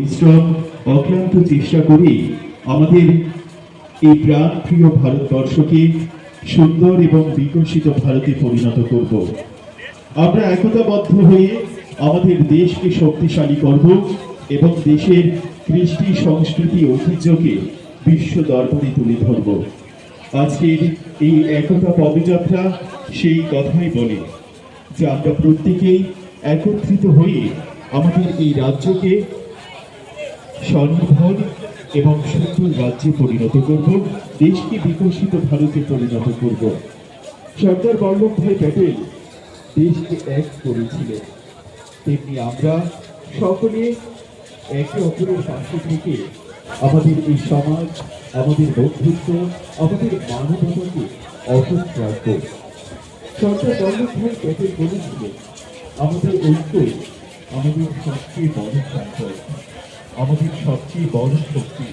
পরিশ্রম অক্লান্ত চেষ্টা করি আমাদের এই প্রাণপ্রিয় ভারতবর্ষকে সুন্দর এবং বিকশিত ভারতে পরিণত করব। আমরা একতাবদ্ধ হয়ে আমাদের দেশকে শক্তিশালী করব এবং দেশের কৃষ্টি সংস্কৃতি ঐতিহ্যকে বিশ্ব দরবারে তুলে ধরব। আজকের এই একতা পদযাত্রা সেই কথাই বলে যে আমরা প্রত্যেকেই একত্রিত হয়ে আমাদের এই রাজ্যকে স্বনির্ভর এবং সুন্দর রাজ্যে পরিণত করব, দেশকে বিকশিত ভারতে পরিণত করব। সর্দার বল্লভভাই প্যাটেল দেশকে এক করেছিলেন, তেমনি আমরা সকলে একে অপরের পাশে থেকে আমাদের এই সমাজ, আমাদের বন্ধুত্ব, আমাদের মানবতাকে অটুট রাখব। সর্দার বল্লভভাই প্যাটেল বলেছিলেন, আমাদের ঐক্য আমাদের সবচেয়ে বড় সম্পদ, আমাদের সবচেয়ে বড় শক্তি।